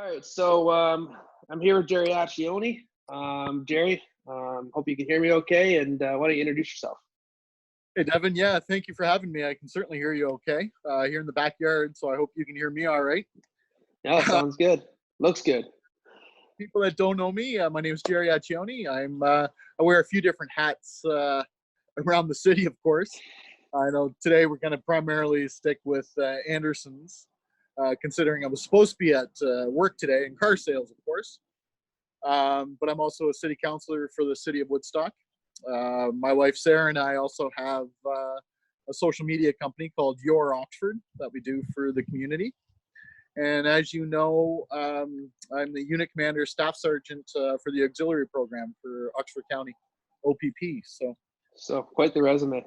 All right, so I'm here with Jerry Acchione. Jerry, hope you can hear me okay, and why don't you introduce yourself? Hey, Devon. Yeah, thank you for having me. I can certainly hear you okay here in the backyard, so I hope you can hear me all right. Yeah, sounds good. Looks good. People that don't know me, my name is Jerry Acchione. I wear a few different hats around the city, of course. I know today we're going to primarily stick with Anderson's, considering I was supposed to be at work today in car sales, of course. But I'm also a city councilor for the city of Woodstock. My wife Sarah and I also have a social media company called Your Oxford that we do for the community. And as you know, I'm the unit commander, staff sergeant for the auxiliary program for Oxford County, OPP. So quite the resume.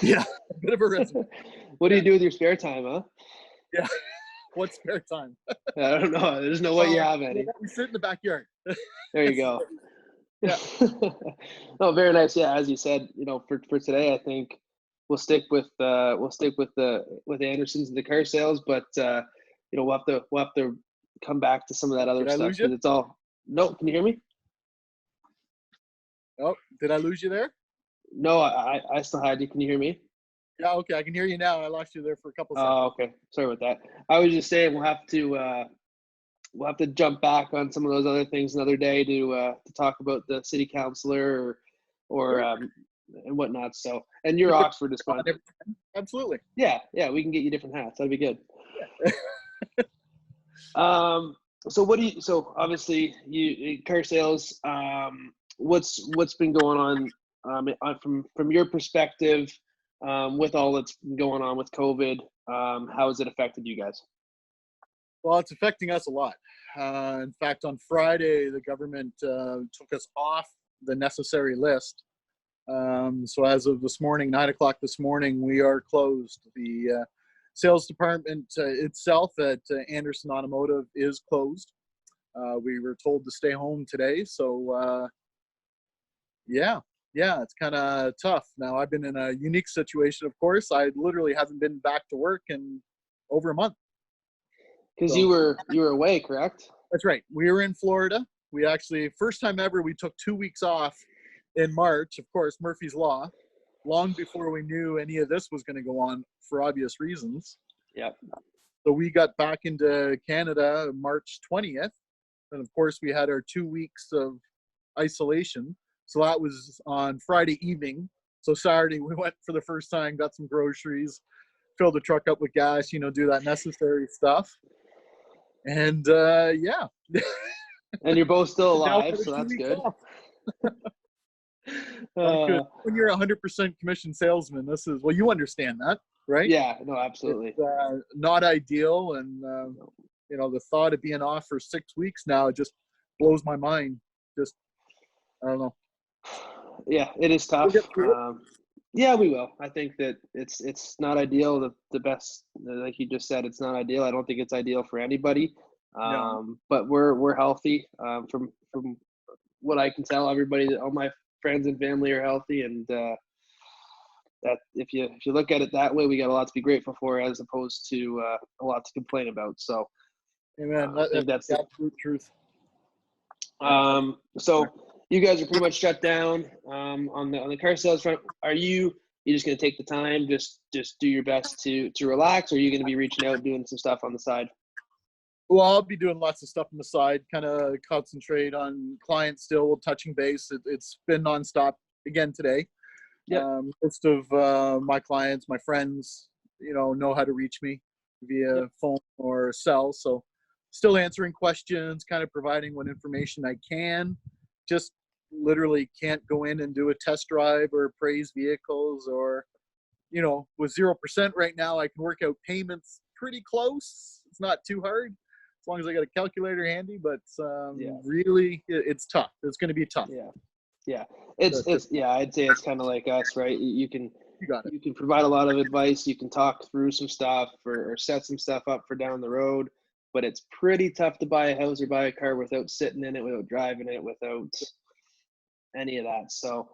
Yeah, a bit of a resume. What do you do with your spare time, huh? Yeah, what spare time? I don't know. There's no way you have any. We sit in the backyard. There you go. Yeah. No, very nice. Yeah, as you said, for today, I think we'll stick with Anderson's and the car sales, but we'll have to come back to some of that other stuff because it's all. No, can you hear me? Oh, did I lose you there? No, I still had you. Can you hear me? Yeah, okay, I can hear you now. I lost you there for a couple seconds. Oh, okay. Sorry about that. I was just saying we'll have to jump back on some of those other things another day to talk about the city councilor or and whatnot. So, and your Oxford is fun. Absolutely. Yeah, we can get you different hats. That'd be good. So obviously you car sales. What's been going on from your perspective with all that's been going on with COVID? How has it affected you guys? Well, it's affecting us a lot. In fact, on Friday, the government took us off the necessary list. So as of this morning, 9 o'clock this morning, we are closed. The sales department itself at Anderson Automotive is closed. We were told to stay home today. So, yeah, it's kind of tough. Now, I've been in a unique situation, of course. I literally haven't been back to work in over a month. Because you were away, correct? That's right. We were in Florida. We actually, first time ever, we took 2 weeks off in March. Of course, Murphy's Law, long before we knew any of this was going to go on for obvious reasons. Yep. So we got back into Canada March 20th. And of course, we had our 2 weeks of isolation. So that was on Friday evening. So Saturday, we went for the first time, got some groceries, filled the truck up with gas, do that necessary stuff. And yeah. And you're both still alive, so that's good. When you're a 100% commission salesman, this is, well, you understand that, right? Yeah, no, absolutely. It's not ideal. And, the thought of being off for 6 weeks now, it just blows my mind. Just, I don't know. Yeah, it is tough. Yeah, we will. I think that it's not ideal. The best, like you just said, it's not ideal. I don't think it's ideal for anybody. No. But we're healthy. From what I can tell, all my friends and family are healthy, and that if you look at it that way, we got a lot to be grateful for, as opposed to a lot to complain about. So, amen. That's the absolute truth. So you guys are pretty much shut down on the car sales front. Are you just going to take the time, just do your best to relax, or are you going to be reaching out, doing some stuff on the side? Well, I'll be doing lots of stuff on the side, kind of concentrate on clients still, touching base. It's been nonstop again today. Yeah. Most of my clients, my friends, know how to reach me via phone or cell. So still answering questions, kind of providing what information I can. Just literally can't go in and do a test drive or appraise vehicles or, with 0% right now, I can work out payments pretty close. It's not too hard as long as I got a calculator handy, but really it's tough. It's going to be tough. Yeah. It's I'd say it's kind of like us, right? You can provide a lot of advice. You can talk through some stuff or set some stuff up for down the road, but it's pretty tough to buy a house or buy a car without sitting in it, without driving it, without any of that. So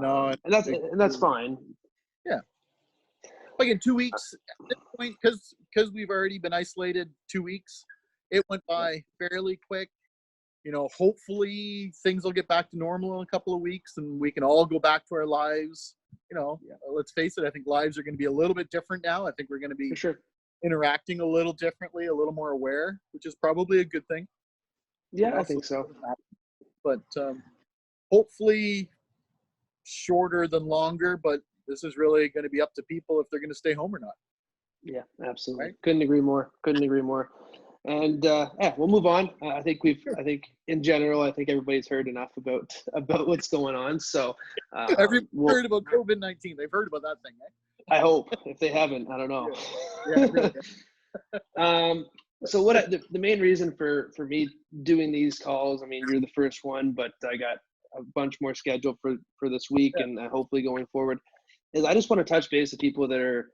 no, and that's fine. Yeah. Like in 2 weeks at this point, because we've already been isolated 2 weeks, it went by fairly quick. You know, hopefully things will get back to normal in a couple of weeks and we can all go back to our lives. You know, let's face it, I think lives are going to be a little bit different now. I think we're going to be For sure. interacting a little differently, a little more aware, which is probably a good thing. Yeah, I think so. But hopefully shorter than longer, but this is really going to be up to people if they're going to stay home or not. Yeah, absolutely. Right? Couldn't agree more. And we'll move on. I think in general, I think everybody's heard enough about what's going on. So everybody's heard about COVID-19. They've heard about that thing, eh? I hope. If they haven't, I don't know. Yeah, really. So the main reason for me doing these calls, I mean, you're the first one, but I got a bunch more scheduled for this week and hopefully going forward, is I just want to touch base with people that are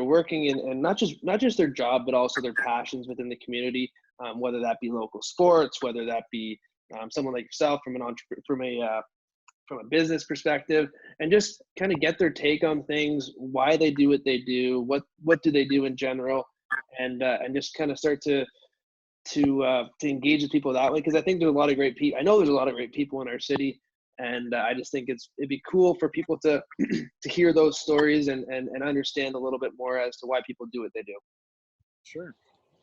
working in, and not just their job, but also their passions within the community, whether that be local sports, whether that be someone like yourself from a business perspective, and just kind of get their take on things, why they do what they do, what do they do in general, and just kind of start to engage with people that way, because I think there's a lot of great people. I know there's a lot of great people in our city, and I just think it'd be cool for people to to hear those stories and understand a little bit more as to why people do what they do. Sure.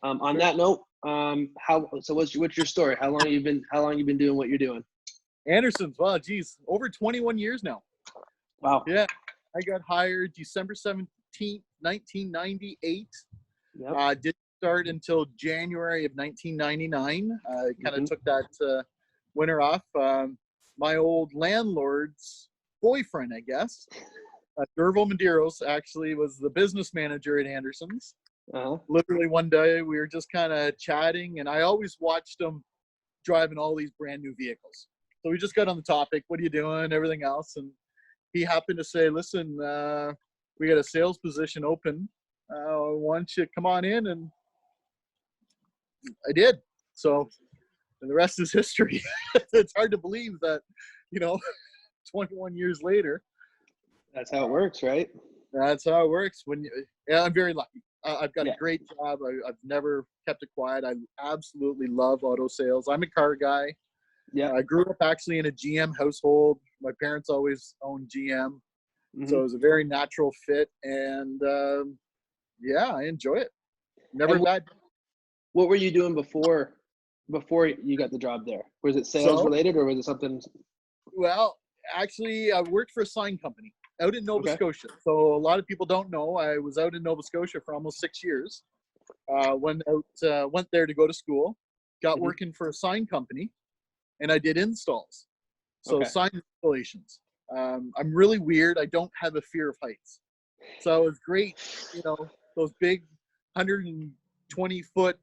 On that note, what's your story? How long you been doing what you're doing? Anderson's, wow, geez, over 21 years now. Wow. Yeah, I got hired December 17th, 1998. Yep. Didn't start until January of 1999. Kind of took that winter off. My old landlord's boyfriend, I guess, Dervo Medeiros, actually was the business manager at Anderson's. Literally one day we were just kind of chatting, and I always watched him driving all these brand new vehicles. So we just got on the topic, what are you doing, everything else. And he happened to say, listen, we got a sales position open. Why don't you come on in? And I did. So and the rest is history. It's hard to believe that, 21 years later. That's how it works, right? That's how it works. I'm very lucky. I've got a great job. I've never kept it quiet. I absolutely love auto sales. I'm a car guy. Yeah. I grew up actually in a GM household. My parents always owned GM. So it was a very natural fit. And I enjoy it. Never bad. What were you doing before you got the job there? Was it sales related, or was it something? Well, actually, I worked for a sign company out in Nova Scotia. So a lot of people don't know I was out in Nova Scotia for almost 6 years. Went there to go to school, got working for a sign company, and I did installs. So sign installations. I'm really weird. I don't have a fear of heights. So it was great, those big 120-foot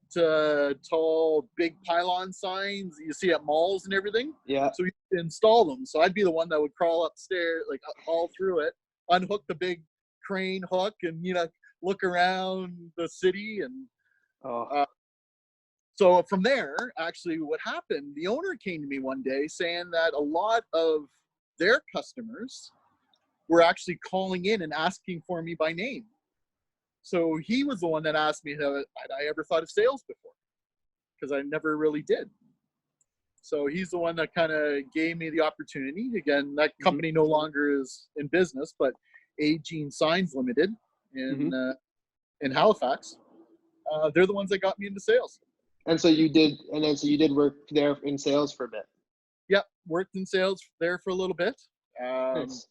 tall big pylon signs you see at malls and everything. Yeah. So you install them. So I'd be the one that would crawl upstairs, like all through it, unhook the big crane hook, and look around the city. And so from there, actually, what happened? The owner came to me one day saying that a lot of their customers were actually calling in and asking for me by name. So he was the one that asked me, had I ever thought of sales before? Because I never really did. So he's the one that kind of gave me the opportunity. Again, that company no longer is in business, but Agene Signs Limited in Halifax, they're the ones that got me into sales. And so you did work there in sales for a bit. Yep, worked in sales there for a little bit. Nice.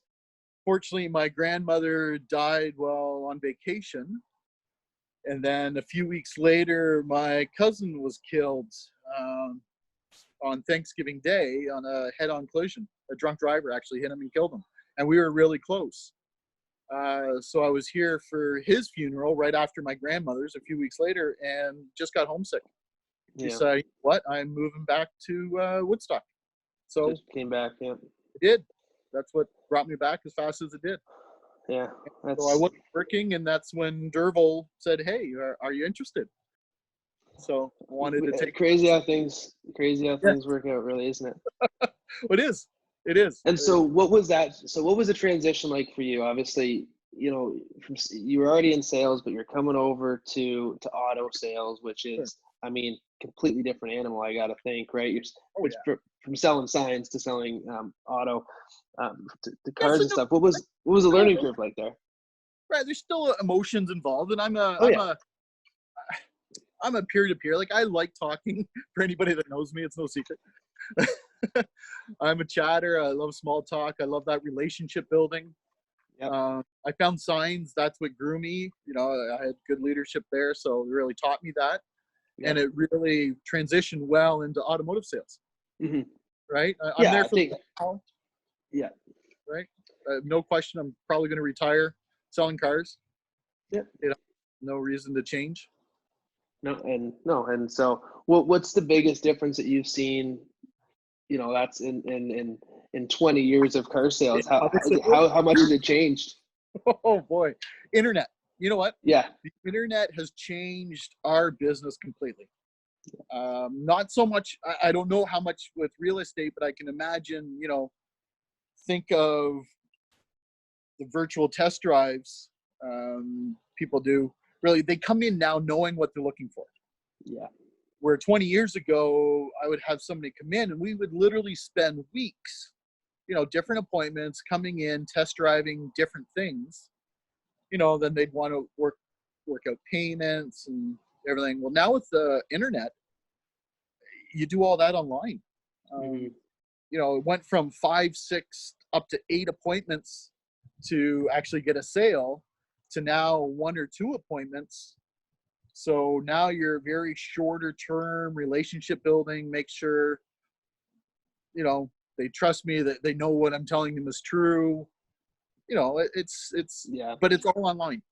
Fortunately, my grandmother died while on vacation. And then a few weeks later, my cousin was killed on Thanksgiving Day on a head-on collision. A drunk driver actually hit him and killed him. And we were really close. So I was here for his funeral right after my grandmother's a few weeks later, and just got homesick. Decided, I'm moving back to Woodstock. So just came back, yeah. I did. That's what brought me back as fast as it did. Yeah. So I wasn't working, and that's when Dervo said, "Hey, are you interested?" So I wanted to take. Crazy how things work out, really, isn't it? It is. It is. And so, what was that? So, what was the transition like for you? Obviously, you were already in sales, but you're coming over to auto sales, which is I mean, completely different animal, I got to think, right? From selling signs to selling auto to Yeah, cars so and stuff. What was the learning curve like there? right, there's still emotions involved, and I'm a peer-to-peer. Like, I like talking. For anybody that knows me, it's no secret. I'm a chatter. I love small talk. I love that relationship building. Yep. I found signs. That's what grew me. You know, I had good leadership there, so it really taught me that. Yep. And it really transitioned well into automotive sales. Mm-hmm. Right? I'm there for the long. Yeah. Right? No question. I'm probably going to retire selling cars. Yep. You know, no reason to change. And so what's the biggest difference that you've seen? You know, that's in 20 years of car sales. How much has it changed? Oh boy, internet. You know what? Yeah, the internet has changed our business completely. Not so much. I don't know how much with real estate, but I can imagine. You know, think of the virtual test drives people do. Really, they come in now knowing what they're looking for. Yeah. Where 20 years ago, I would have somebody come in and we would literally spend weeks, you know, different appointments, coming in, test driving different things. You know, then they'd want to work out payments and everything. Well, now with the internet, you do all that online. You know, it went from 5, 6, up to 8 appointments to actually get a sale to now 1 or 2 appointments. So now you're very shorter term relationship building, make sure, you know, they trust me, that they know what I'm telling them is true. You know, it's but it's all online.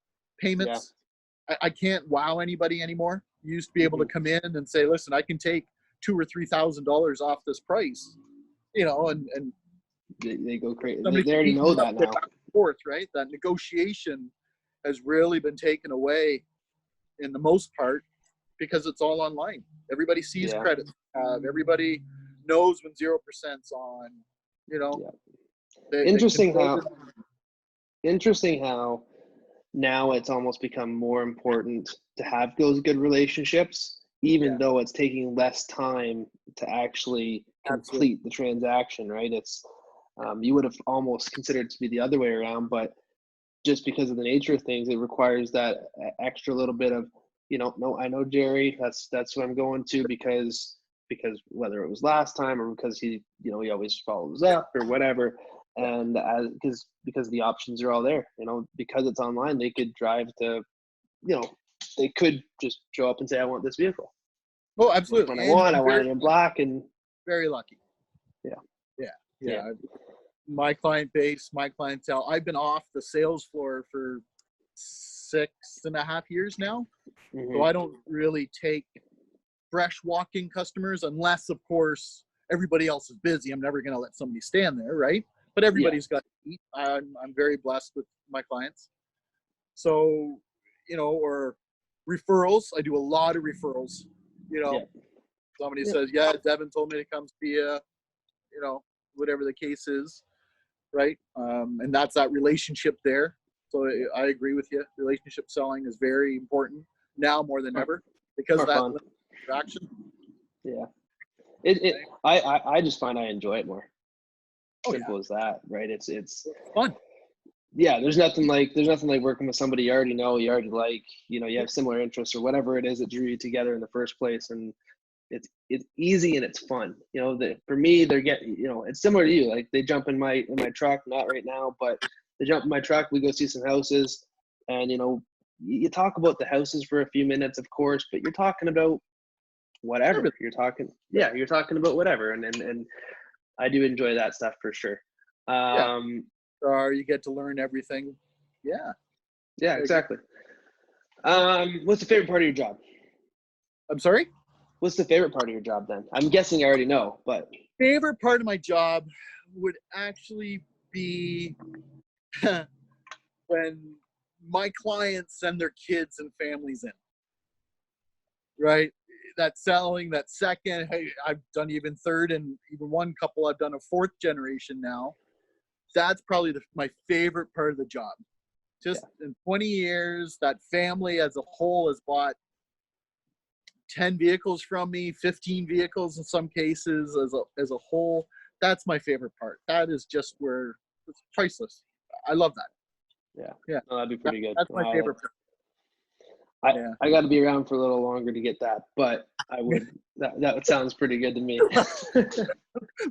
Payments. Yeah. I can't wow anybody anymore. You used to be able to come in and say, listen, I can take $2,000 or $3,000 off this price, you know, and they go crazy. They already know that now. Forth, right? That negotiation has really been taken away in the most part because it's all online. Everybody sees credit. Everybody knows when 0%'s on. You know. Yeah. Interesting how now it's almost become more important to have those good relationships, even though it's taking less time to actually complete the transaction, right? It's you would have almost considered it to be the other way around, but just because of the nature of things, it requires that extra little bit of, you know, no, I know Jerry, that's who I'm going to because whether it was last time or because he, you know, he always follows up or whatever. And because the options are all there, you know, because it's online, they could drive to, you know, they could just show up and say, I want this vehicle. Oh, absolutely. I want it in black, and very lucky. Yeah. My client base, my clientele, I've been off the sales floor for 6.5 years now. So I don't really take fresh walk-in customers unless, of course, everybody else is busy. I'm never going to let somebody stand there, right? But everybody's got to eat. I'm very blessed with my clients. So, you know, or referrals. I do a lot of referrals. You know, somebody says, Devon told me to come see you, you know, whatever the case is, right? And that's that relationship there. So I agree with you. Relationship selling is very important now more than ever because of that interaction. Yeah. I just find I enjoy it more. Simple as that, right? It's fun. Yeah, there's nothing like working with somebody you already know, you already like, you know, you have similar interests or whatever it is that drew you together in the first place, and it's easy and it's fun. You know, for me, they're getting, you know, it's similar to you. Like they jump in my truck, not right now, but they jump in my truck. We go see some houses, and you know, you talk about the houses for a few minutes, of course, but you're talking about whatever. You're talking about whatever, and I do enjoy that stuff for sure. You get to learn everything. Yeah, exactly. What's the favorite part of your job? I'm sorry? What's the favorite part of your job then? I'm guessing I already know, but favorite part of my job would actually be when my clients send their kids and families in. Right? That selling, that second, hey, I've done even third and even one couple, I've done a fourth generation now. That's probably my favorite part of the job. Just in 20 years, that family as a whole has bought 10 vehicles from me, 15 vehicles in some cases as a whole. That's my favorite part. That is just where it's priceless. I love that. Yeah. No, that'd be pretty good. That's my favorite part. I got to be around for a little longer to get that, but I would. that sounds pretty good to me.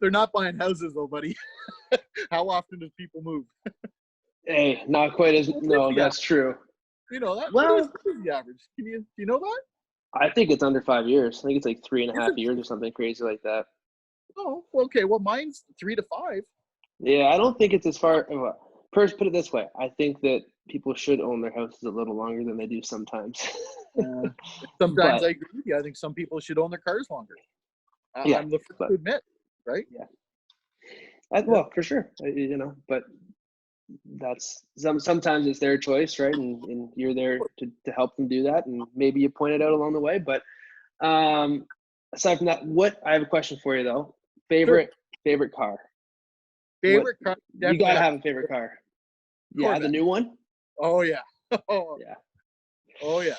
They're not buying houses though, buddy. How often do people move? Hey, not quite as. No, that's true. You know that. Well, what is the average? Do you know that? I think it's under 5 years. I think it's like 3.5 years or something crazy like that. Oh, okay. Well, mine's 3 to 5. Yeah, I don't think it's as far. First, put it this way: I think that people should own their houses a little longer than they do sometimes. Sometimes I agree with you. I think some people should own their cars longer. I'm the first to admit, right? Yeah. Well, for sure, but that's sometimes it's their choice, right? And you're there to help them do that, and maybe you point it out along the way. But aside from that, I have a question for you though. Favorite car? Favorite car? You gotta have a favorite car. Yeah, the new one. Oh yeah. Oh yeah. Oh yeah.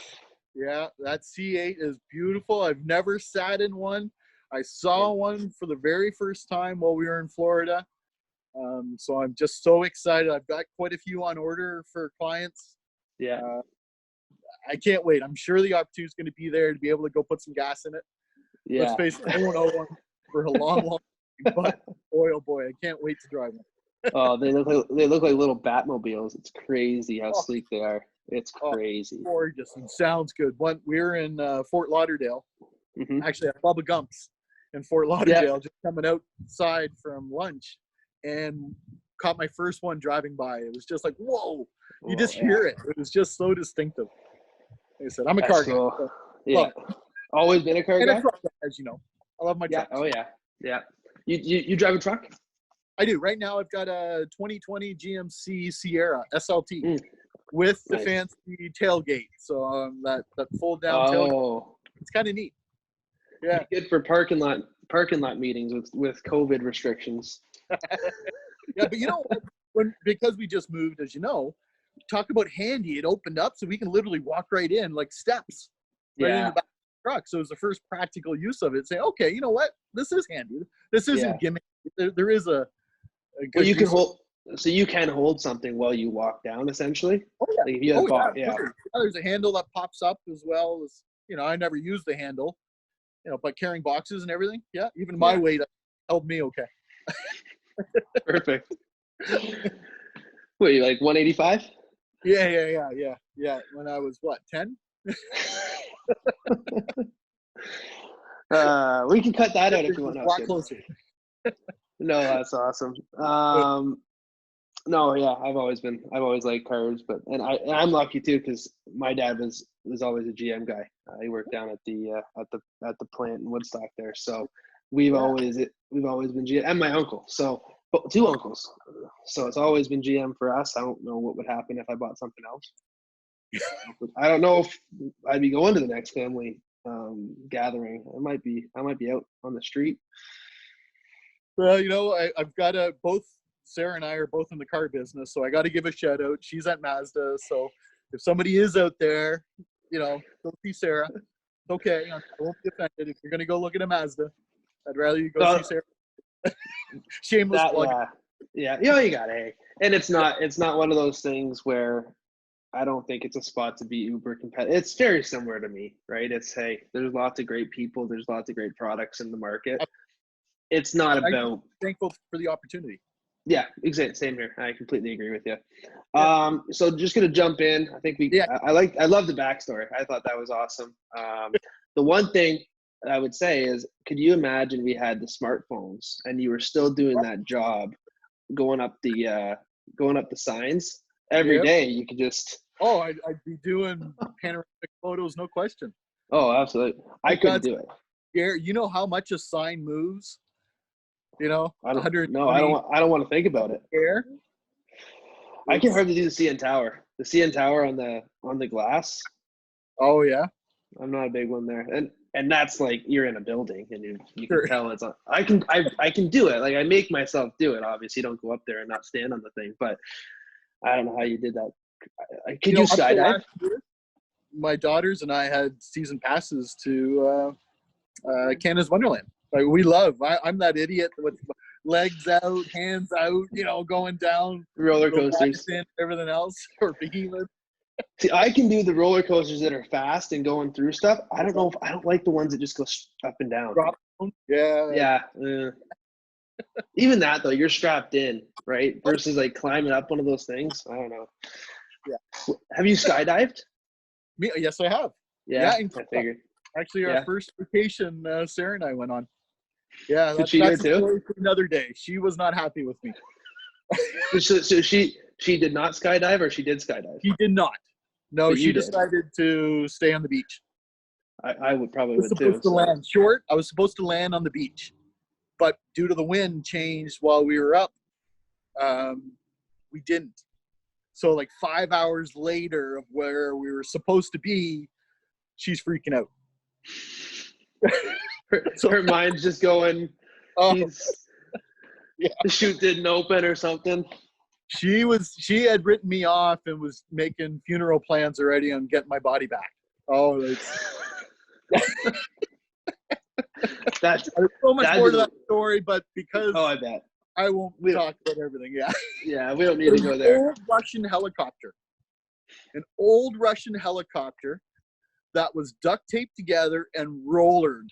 Yeah, that C8 is beautiful. I've never sat in one. I saw one for the very first time while we were in Florida. So I'm just so excited. I've got quite a few on order for clients. Yeah. I can't wait. I'm sure the opportunity is going to be there to be able to go put some gas in it. Yeah. Let's face it, I won't own one for a long time, but boy, oh boy, I can't wait to drive one. Oh, they look like little Batmobiles. It's crazy how sleek they are. It's crazy. Gorgeous and sounds good. We were in Fort Lauderdale, actually at Bubba Gump's in Fort Lauderdale, just coming outside from lunch, and caught my first one driving by. It was just like, whoa! You just hear it. It was just so distinctive. Like I said, I'm a car guy. So yeah, always been a car guy. A truck guy, as you know, I love my trucks. Oh yeah. You drive a truck? I do. Right now, I've got a 2020 GMC Sierra SLT with the fancy tailgate. So that fold down tailgate. It's kind of neat. Yeah, good for parking lot meetings with COVID restrictions. Yeah, but you know what? Because we just moved, as you know, talk about handy. It opened up so we can literally walk right in like steps right in the back of the truck. So it was the first practical use of it. Say, okay, you know what? This is handy. This isn't gimmick. There is a good. Well, you can hold. So you can hold something while you walk down, essentially. Oh yeah. Like if you have There's a handle that pops up as well as I never use the handle. But carrying boxes and everything. Yeah, even my weight held me okay. Perfect. What, you like 185? Yeah. When I was 10? We can cut that out if you want. A lot closer. No, that's awesome. No, yeah, I've always liked cars, but I'm lucky too because my dad was always a GM guy. He worked down at the plant in Woodstock there, so we've always been GM, and my uncle. So 2 uncles. So it's always been GM for us. I don't know what would happen if I bought something else. I don't know if I'd be going to the next family gathering. I might be out on the street. Well, I've got both. Sarah and I are both in the car business, so I got to give a shout out. She's at Mazda, so if somebody is out there, go see Sarah. Okay, I won't be offended if you're going to go look at a Mazda. I'd rather you go see Sarah. Shameless plug. Yeah, you got it. And it's not one of those things where I don't think it's a spot to be uber competitive. It's very similar to me, right? It's, hey, there's lots of great people, there's lots of great products in the market. It's not about. I'm thankful for the opportunity. Yeah, exactly. Same here. I completely agree with you. So just gonna jump in. I think I love the backstory. I thought that was awesome. The one thing I would say is, could you imagine we had the smartphones and you were still doing that job, going up the signs every day? You could just. Oh, I'd be doing panoramic photos, no question. Oh, absolutely. I couldn't do it. Gary, you know how much a sign moves? I don't want to think about it. Air. I can hardly do the CN Tower. The CN Tower on the glass. Oh yeah. I'm not a big one there, and that's like you're in a building and you can tell it's on. I can do it. Like I make myself do it. Obviously, don't go up there and not stand on the thing. But I don't know how you did that. Could you skydive? my daughters and I had season passes to Canada's Wonderland. Like we love. I'm that idiot with legs out, hands out, going down roller coasters and everything else, or behemoth. See, I can do the roller coasters that are fast and going through stuff. I don't like the ones that just go up and down. Yeah. Even that though, you're strapped in, right? Versus like climbing up one of those things. I don't know. Yeah. Have you skydived? Yes, I have. Yeah, I figured. Actually, our first vacation, Sarah and I went on. Yeah, that's she a did too? story for another day. She was not happy with me. So she did not skydive, or she did skydive? She did not. No, she decided to stay on the beach. I would probably I was supposed to land short. I was supposed to land on the beach, but due to the wind changed while we were up, we didn't. So like 5 hours later of where we were supposed to be, she's freaking out. Her mind's just going, the chute didn't open or something. She had written me off and was making funeral plans already on getting my body back. Oh, that's so much more to that story, but because I bet I won't talk about everything. Yeah, we don't need to go there. An old Russian helicopter that was duct taped together and rollered.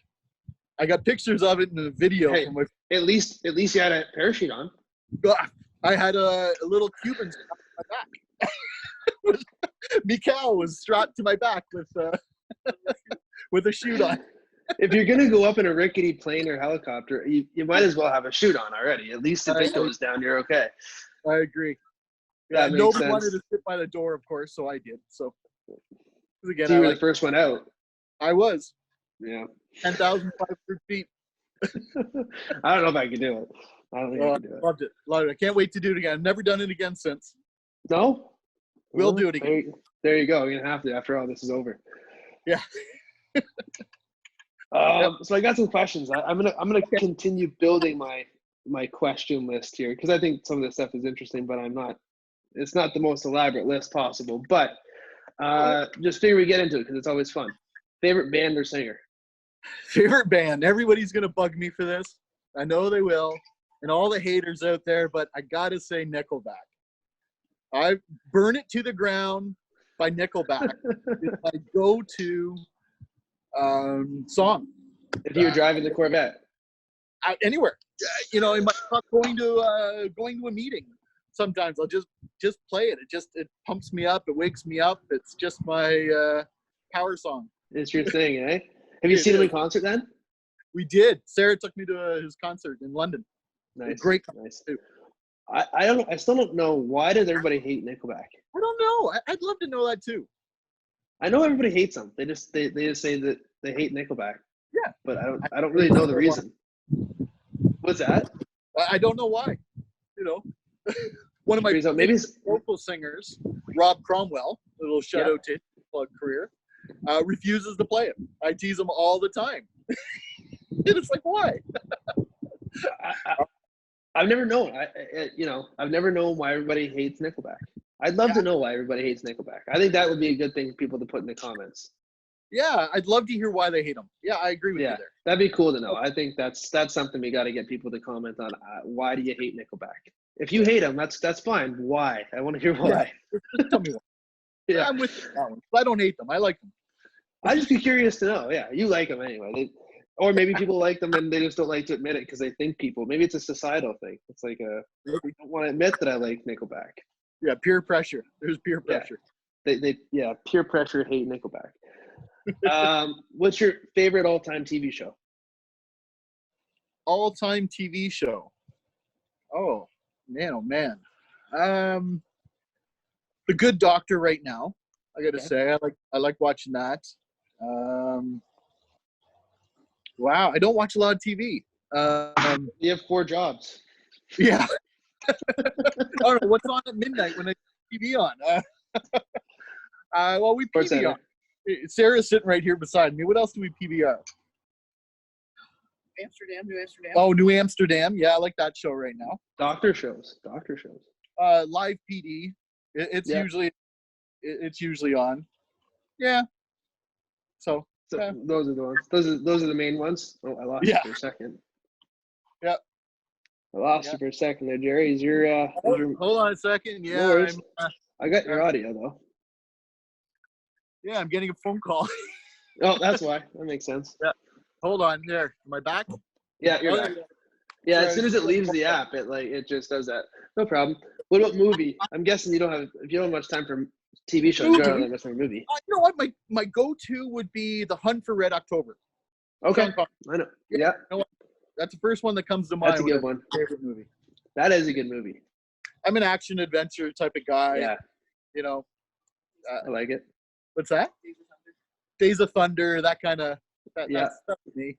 I got pictures of it in a video. Hey, at least you had a parachute on. I had a little Cuban strapped to my back. Mikhail was strapped to my back with a chute on. If you're gonna go up in a rickety plane or helicopter, you might as well have a chute on already. At least if it goes down, you're okay. I agree. Yeah, nobody wanted to sit by the door, of course, so I did. So again, you were the first one out. I was. Yeah. 10,500 feet. I don't know if I could do it. I don't think I could do it. Loved it. I can't wait to do it again. I've never done it again since. No? We'll do it again. There you go. You're gonna have to after all this is over. Yeah. So I got some questions. I'm gonna continue building my question list here because I think some of this stuff is interesting, but it's not the most elaborate list possible. But just figure we get into it because it's always fun. Favorite band or singer? Favorite band. Everybody's gonna bug me for this. I know they will, and all the haters out there. But I gotta say Nickelback. I Burn It to the Ground by Nickelback is my go-to song. If you were driving the Corvette, anywhere, in my truck, going to a meeting. Sometimes I'll just play it. It pumps me up. It wakes me up. It's just my power song. It's your thing, eh? Have you seen him in concert then? We did. Sarah took me to his concert in London. Nice, great nice. Too. I still don't know, why does everybody hate Nickelback? I don't know. I'd love to know that too. I know everybody hates them. They just say that they hate Nickelback. Yeah, but I don't really know the reason. What's that? I don't know why. One of my local singers, Rob Cromwell, a little shout out to his plug career, refuses to play it. I tease him all the time. It's like, why? I've never known. I've never known why everybody hates Nickelback. I'd love to know why everybody hates Nickelback. I think that would be a good thing for people to put in the comments. Yeah, I'd love to hear why they hate them. Yeah, I agree with you there. That'd be cool to know. I think that's something we got to get people to comment on. Why do you hate Nickelback? If you hate them, that's fine. Why? I want to hear why. Yeah. Tell me why. Yeah, I'm with you on that one. I don't hate them. I like them. I'd just be curious to know. Yeah, you like them anyway. Or maybe people like them and they just don't like to admit it because they think maybe it's a societal thing. It's like I don't want to admit that I like Nickelback. Yeah, peer pressure. There's peer pressure. They peer pressure hate Nickelback. What's your favorite all-time TV show? All-time TV show. Oh man. The Good Doctor right now. I got to say, I like watching that. Wow, I don't watch a lot of TV. You have 4 jobs. Yeah. I don't know what's on at midnight when I TV on. Well, we PVR. Sarah's sitting right here beside me. What else do we PVR? New Amsterdam. Oh, New Amsterdam. Yeah, I like that show right now. Doctor shows. Live PD. It's usually on. Yeah. So those are the ones. Those are the main ones. Oh, I lost you for a second. Yeah. I lost you for a second there, Jerry. Is your hold on a second. Yeah. No, I got your audio though. Yeah, I'm getting a phone call. Oh, that's why. That makes sense. Yeah. Hold on. There. Am I back? Yeah, you're back. Yeah, as soon as it leaves the app, it just does that. No problem. What about movie? I'm guessing if you don't have much time for TV shows, you don't have that much time for movie. You know what? My go-to would be The Hunt for Red October. Okay. I know. Yeah. You know what? That's the first one that comes to mind. That's a good one. Favorite movie. That is a good movie. I'm an action adventure type of guy. Yeah. You know. I like it. What's that? Days of Thunder. That kind of. That's stuff for me.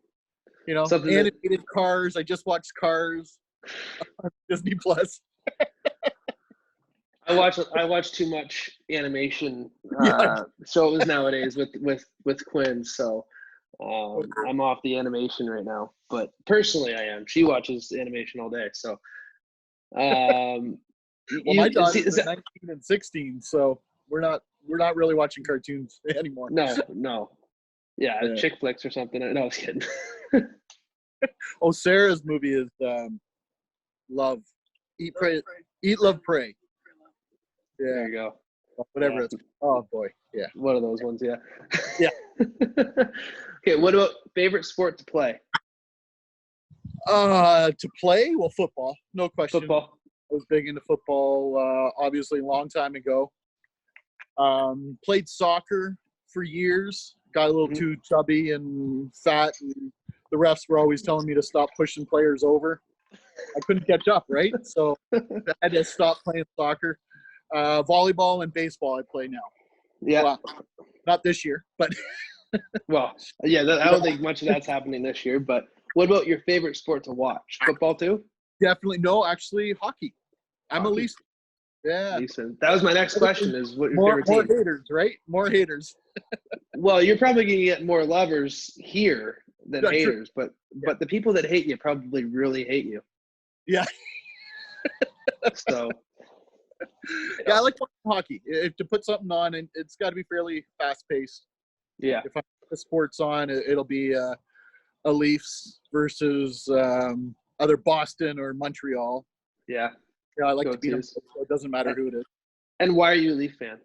You know, animated Cars. I just watched Cars. Disney Plus. I watch too much animation shows nowadays with Quinn, so I'm off the animation right now. But personally, I am. She watches animation all day, so. Well, my daughter's 19 and 16, so we're not really watching cartoons anymore. No. Yeah, chick flicks or something. No, I was kidding. Oh, Sarah's movie is Love, Eat, Pray, Eat, Love, Pray. Yeah. There you go. Whatever it's. Oh boy, yeah. One of those ones, yeah. Yeah. Okay, what about favorite sport to play? To play? Well, football, no question. Football. I was big into football, obviously a long time ago. Played soccer for years. Got a little too chubby and fat, and the refs were always telling me to stop pushing players over. I couldn't catch up, right? So I had to stop playing soccer. Volleyball and baseball I play now. Yeah. Well, not this year, but. Well, yeah, I don't think much of that's happening this year, but what about your favorite sport to watch? Football too? Definitely. No, actually, hockey. I'm a Leafs. Yeah. That was my next question is what your favorite team? More haters, right? More haters. Well, you're probably going to get more lovers here than haters, but the people that hate you probably really hate you. Yeah. So. Yeah, I like hockey. If to put something on, and it's got to be fairly fast-paced. Yeah. If I put the sports on, it'll be a Leafs versus either Boston or Montreal. Yeah. Yeah, I like to beat them, so it doesn't matter who it is. And why are you a Leaf fan?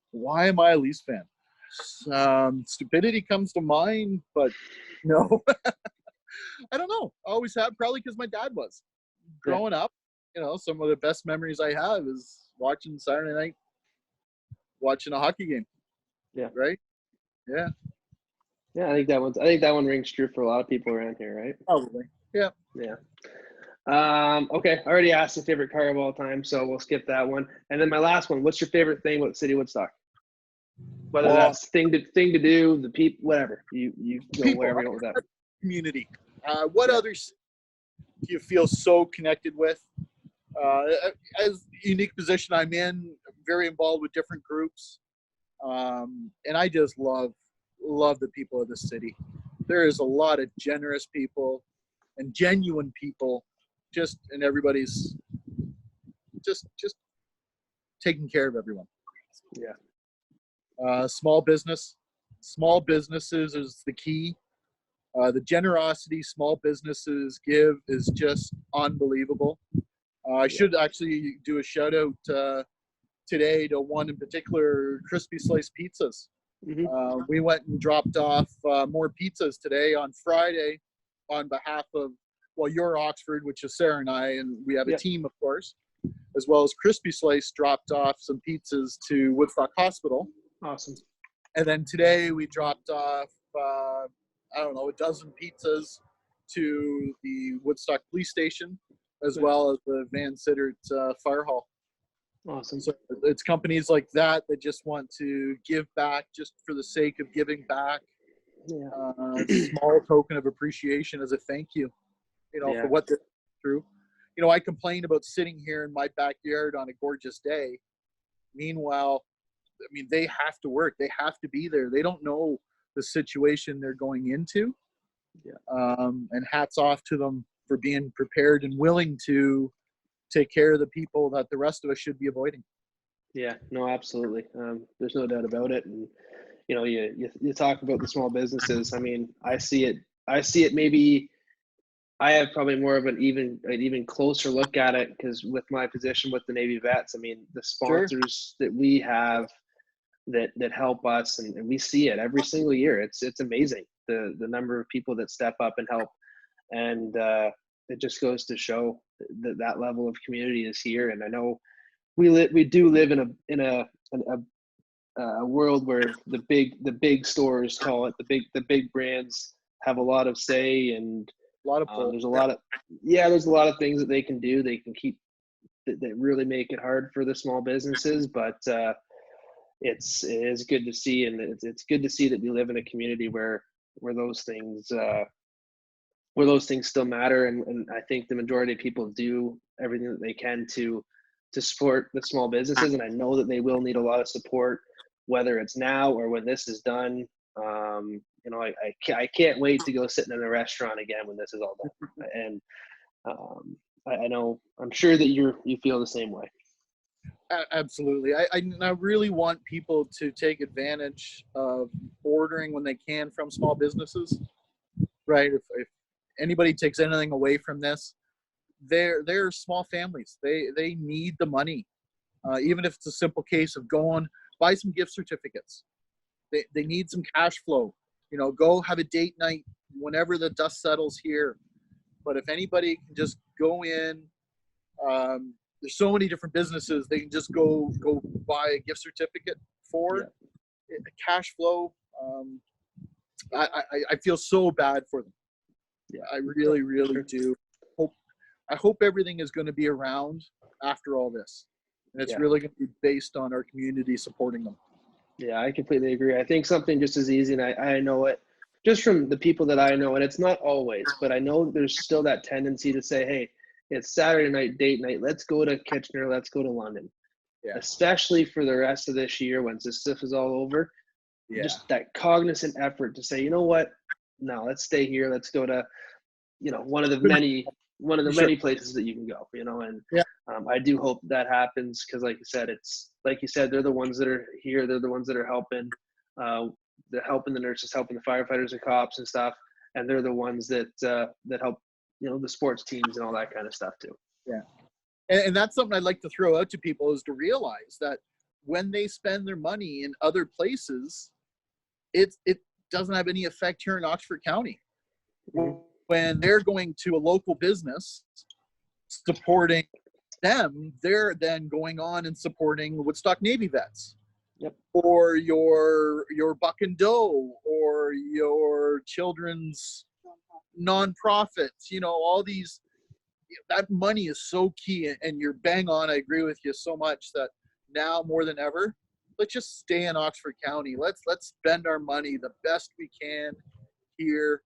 Why am I a Leafs fan? Stupidity comes to mind, but no. I don't know. I always have, probably because my dad was. Growing up, you know, some of the best memories I have is watching Saturday night, watching a hockey game. Yeah. Right? Yeah. Yeah, I think that one rings true for a lot of people around here, right? Probably. Yeah. Yeah. Okay, I already asked the favorite car of all time, so we'll skip that one. And then my last one, what's your favorite thing about the city of Woodstock? Whether that's thing to do, the people, whatever. You go people, wherever you want with that. Community. What others do you feel so connected with? As unique position I'm in, very involved with different groups. And I just love the people of the city. There is a lot of generous people and genuine people, and everybody's just taking care of everyone. Yeah. Small businesses is the key. The generosity small businesses give is just unbelievable. I should actually do a shout out today to one in particular, Crispy Slice Pizzas. Mm-hmm. We went and dropped off more pizzas today on Friday on behalf of, your Oxford, which is Sarah and I, and we have a team, of course, as well as Crispy Slice dropped off some pizzas to Woodstock Hospital. Awesome. And then today we dropped off, a dozen pizzas to the Woodstock Police Station, as well as the Van Sittert Fire Hall. Awesome. So it's companies like that just want to give back just for the sake of giving back. Yeah. Small token of appreciation as a thank you, for what they're through. I complain about sitting here in my backyard on a gorgeous day. Meanwhile, they have to work. They have to be there. They don't know the situation they're going into. Yeah. And hats off to them for being prepared and willing to take care of the people that the rest of us should be avoiding. Yeah, no, absolutely. There's no doubt about it. And, you know, you talk about the small businesses. I mean, I see it maybe I have probably more of an even closer look at it because with my position with the Navy vets, I mean, the Sure. sponsors that we have that help us, and we see it every single year. It's amazing the number of people that step up and help, and it just goes to show that level of community is here. And I know we do live in a world where the big stores, call it the big brands, have a lot of say, and A lot of pull. there's a lot of things that they can do. They can keep that really make it hard for the small businesses, but it is good to see, and it's good to see that we live in a community where those things still matter, and I think the majority of people do everything that they can to support the small businesses, and I know that they will need a lot of support, whether it's now or when this is done. You know, I can't wait to go sitting in a restaurant again when this is all done, and I know, I'm sure that you feel the same way. Absolutely. I really want people to take advantage of ordering when they can from small businesses, right? If anybody takes anything away from this, they're small families. They need the money, even if it's a simple case of going buy some gift certificates. They need some cash flow. You know, go have a date night whenever the dust settles here. But if anybody can just go in, there's so many different businesses they can just go buy a gift certificate for. Yeah. Cash flow. I feel so bad for them. Yeah, I really do. I hope everything is going to be around after all this, and it's really going to be based on our community supporting them. Yeah, I completely agree. I think something just as easy, and I know it just from the people that I know, and it's not always, but I know there's still that tendency to say, hey, it's Saturday night, date night, let's go to Kitchener, let's go to London. Yeah. Especially for the rest of this year once this stuff is all over. Yeah. Just that cognizant effort to say, you know what? No, let's stay here. Let's go to, you know, one of the many places that you can go, you know, and I do hope that happens because, like you said, they're the ones that are here. They're the ones that are helping, they're helping the nurses, helping the firefighters and cops and stuff, and they're the ones that help, you know, the sports teams and all that kind of stuff too. Yeah, and that's something I'd like to throw out to people is to realize that when they spend their money in other places, it doesn't have any effect here in Oxford County. Mm-hmm. When they're going to a local business supporting them, they're then going on and supporting Woodstock Navy vets. Yep. Or your Buck and Doe, or your children's nonprofits, you know, all these, that money is so key, and you're bang on. I agree with you so much that now more than ever, let's just stay in Oxford County. Let's spend our money the best we can here,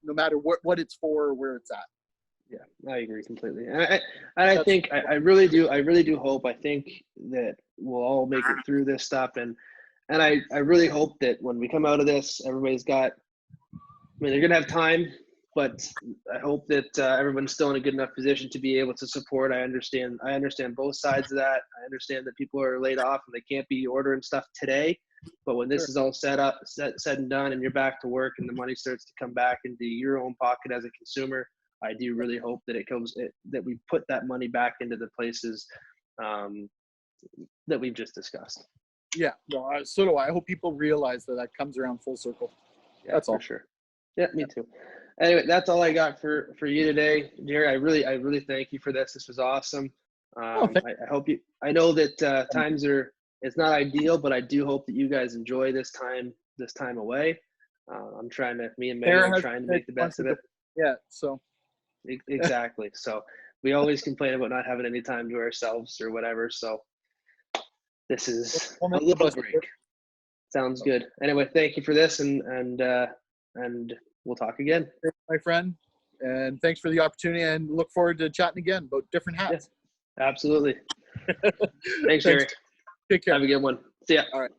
no matter what it's for or where it's at. Yeah, I agree completely. And I think I really do hope. I think that we'll all make it through this stuff, and I really hope that when we come out of this, everybody's got. I mean, they're gonna have time, but I hope that everyone's still in a good enough position to be able to support. I understand both sides of that. I understand that people are laid off and they can't be ordering stuff today. But when this is all said and done, and you're back to work, and the money starts to come back into your own pocket as a consumer, I do really hope that that we put that money back into the places that we've just discussed. Yeah, no, so do I. I hope people realize that comes around full circle. Yeah, that's all. For sure. Yeah, me too. Anyway, that's all I got for you today, Jerry. I really thank you for this. This was awesome. I hope you. I know that times are. It's not ideal, but I do hope that you guys enjoy this time away. I'm trying to. Me and Megan are trying to make the best of it. Yeah. So. Exactly. So we always complain about not having any time to ourselves or whatever. So this is a little break. Sounds good. Anyway, thank you for this, and we'll talk again. Thanks, my friend, and thanks for the opportunity, and look forward to chatting again about different hats. Yeah, absolutely. Thanks, Jerry. Take care. Have a good one. See ya. All right.